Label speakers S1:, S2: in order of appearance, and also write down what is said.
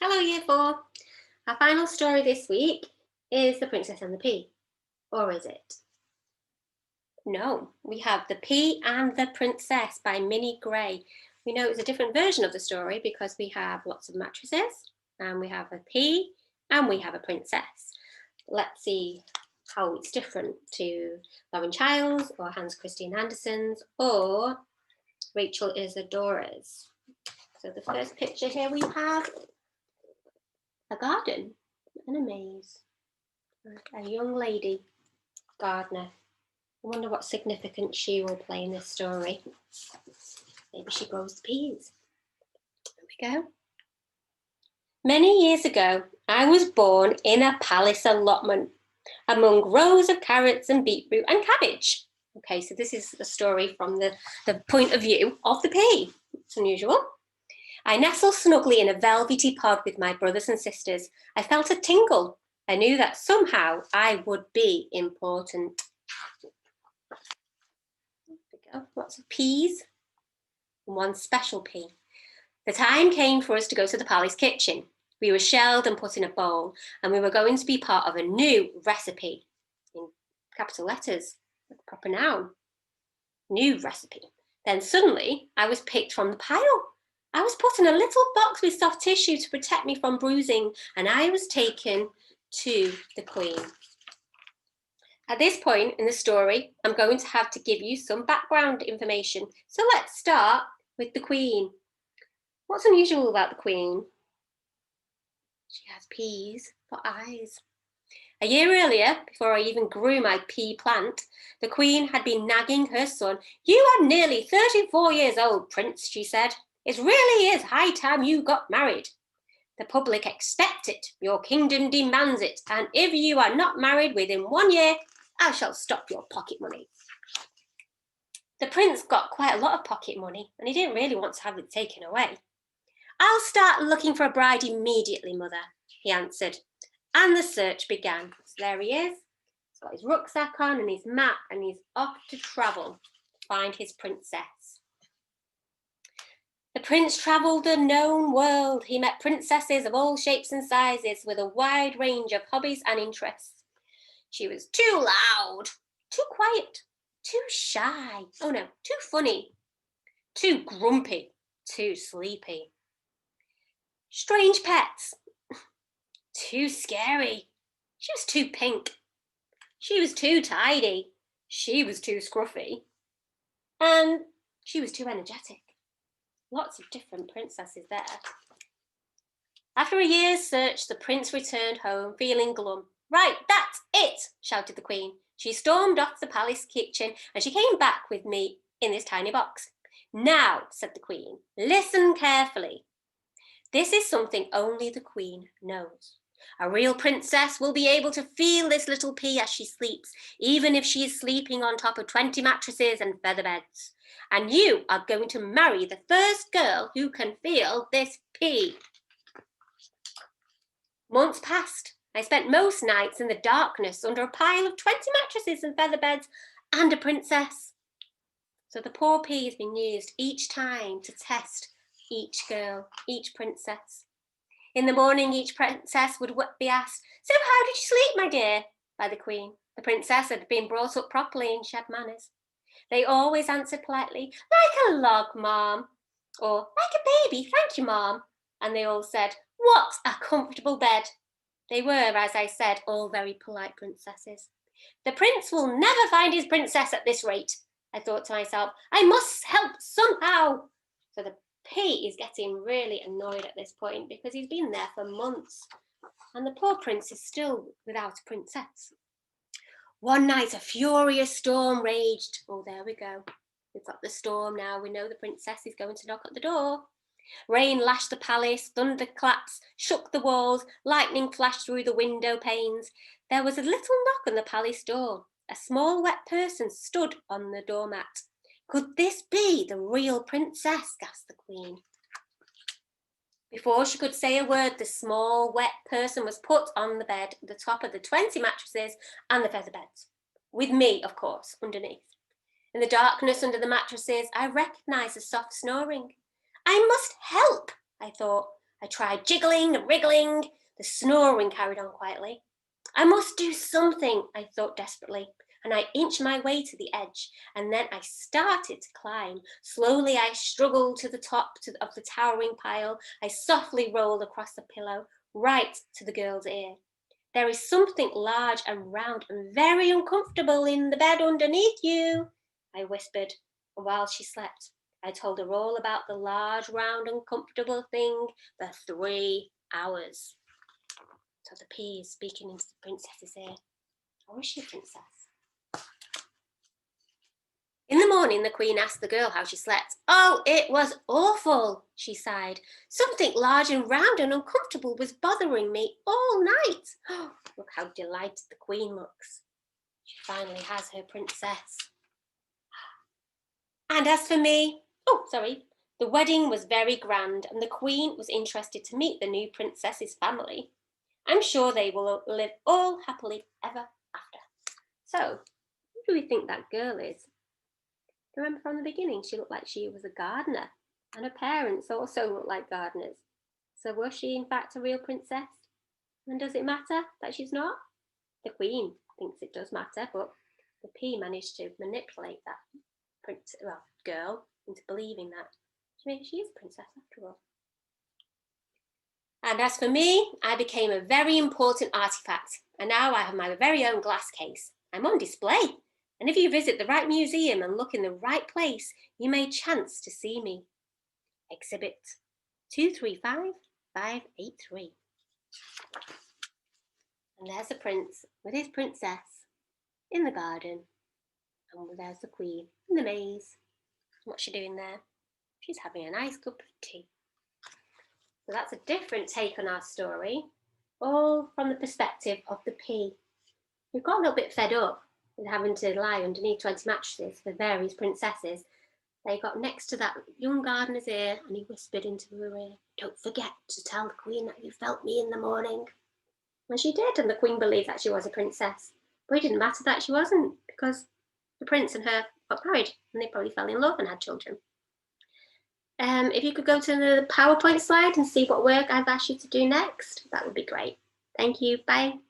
S1: Hello, Year 4. Our final story this week is The Princess and the Pea. Or is it? No, we have The Pea and the Princess by Minnie Gray. We know it's a different version of the story because we have lots of mattresses, and we have a pea, and we have a princess. Let's see how it's different to Lauren Childs or Hans Christian Andersen's or Rachel Isadora's. So the first picture here we have a garden and a maze. A young lady gardener. I wonder what significance she will play in this story. Maybe she grows the peas. There we go. Many years ago, I was born in a palace allotment among rows of carrots and beetroot and cabbage. Okay, so this is a story from the point of view of the pea. It's unusual. I nestled snugly in a velvety pod with my brothers and sisters. I felt a tingle. I knew that somehow I would be important. There we go. Lots of peas and one special pea. The time came for us to go to the palace kitchen. We were shelled and put in a bowl, and we were going to be part of a new recipe in capital letters, like a proper noun. New recipe. Then suddenly I was picked from the pile. I was put in a little box with soft tissue to protect me from bruising, and I was taken to the Queen. At this point in the story, I'm going to have to give you some background information. So let's start with the Queen. What's unusual about the Queen? She has peas for eyes. A year earlier, before I even grew my pea plant, the Queen had been nagging her son. "You are nearly 34 years old, Prince," she said. "It really is high time you got married. The public expect it, your kingdom demands it, and if you are not married within 1 year, I shall stop your pocket money." The prince got quite a lot of pocket money, and he didn't really want to have it taken away. "I'll start looking for a bride immediately, mother," he answered. And the search began. So there he is. He's got his rucksack on and his map, and he's off to travel to find his princess. The prince travelled the known world. He met princesses of all shapes and sizes with a wide range of hobbies and interests. She was too loud, too quiet, too shy, oh no, too funny, too grumpy, too sleepy. Strange pets, too scary. She was too pink. She was too tidy. She was too scruffy. And she was too energetic. Lots of different princesses there. After a year's search, the prince returned home feeling glum. "Right, that's it," shouted the Queen. She stormed off to the palace kitchen, and she came back with me in this tiny box. "Now," said the Queen, "listen carefully. This is something only the Queen knows. A real princess will be able to feel this little pea as she sleeps, even if she is sleeping on top of 20 mattresses and feather beds. And you are going to marry the first girl who can feel this pea." Months passed. I spent most nights in the darkness under a pile of 20 mattresses and feather beds and a princess. So the poor pea has been used each time to test each girl, each princess. In the morning, each princess would be asked, "So how did you sleep, my dear?" by the Queen. The princess had been brought up properly and she had manners. They always answered politely, "Like a log, Mom," or "Like a baby, thank you, Mom." And they all said, "What a comfortable bed." They were, as I said, all very polite princesses. "The prince will never find his princess at this rate," I thought to myself. "I must help somehow." So the pea is getting really annoyed at this point because he's been there for months and the poor prince is still without a princess. One night a furious storm raged. Oh, there we go. We've got the storm now. We know the princess is going to knock at the door. Rain lashed the palace, thunder claps shook the walls, lightning flashed through the window panes. There was a little knock on the palace door. A small wet person stood on the doormat. "Could this be the real princess?" gasped the Queen. Before she could say a word, the small wet person was put on the bed at the top of the 20 mattresses and the feather beds, with me, of course, underneath. In the darkness under the mattresses, I recognised a soft snoring. "I must help," I thought. I tried jiggling and wriggling. The snoring carried on quietly. I must do something, I thought desperately, and I inched my way to the edge, and then I started to climb. Slowly I struggled to the top of the towering pile. I softly rolled across the pillow, right to the girl's ear. There is something large and round and very uncomfortable in the bed underneath you, I whispered, and while she slept, I told her all about the large, round, uncomfortable thing for 3 hours. So the pea is speaking into the princess's ear. Or is she a princess? In the morning, the queen asked the girl how she slept. Oh, it was awful, she sighed. Something large and round and uncomfortable was bothering me all night. Oh, look how delighted the queen looks. She finally has her princess. And as for me, the wedding was very grand and the queen was interested to meet the new princess's family. I'm sure they will live all happily ever after. So, who do we think that girl is? Remember from the beginning, she looked like she was a gardener, and her parents also looked like gardeners. So was she in fact a real princess? And does it matter that she's not? The queen thinks it does matter, but the pea managed to manipulate that girl into believing that maybe she is a princess after all. And as for me, I became a very important artifact, and now I have my very own glass case. I'm on display, and if you visit the right museum and look in the right place, you may chance to see me. Exhibit 235583. And there's the prince with his princess in the garden, and there's the queen in the maze. What's she doing there? She's having a nice cup of tea. So that's a different take on our story, all from the perspective of the pea, who got a little bit fed up with having to lie underneath 20 mattresses for various princesses. They got next to that young gardener's ear and he whispered into her ear, don't forget to tell the queen that you felt me in the morning. And she did, and the queen believed that she was a princess. But it didn't matter that she wasn't, because the prince and her got married and they probably fell in love and had children. If you could go to the PowerPoint slide and see what work I've asked you to do next, that would be great. Thank you. Bye.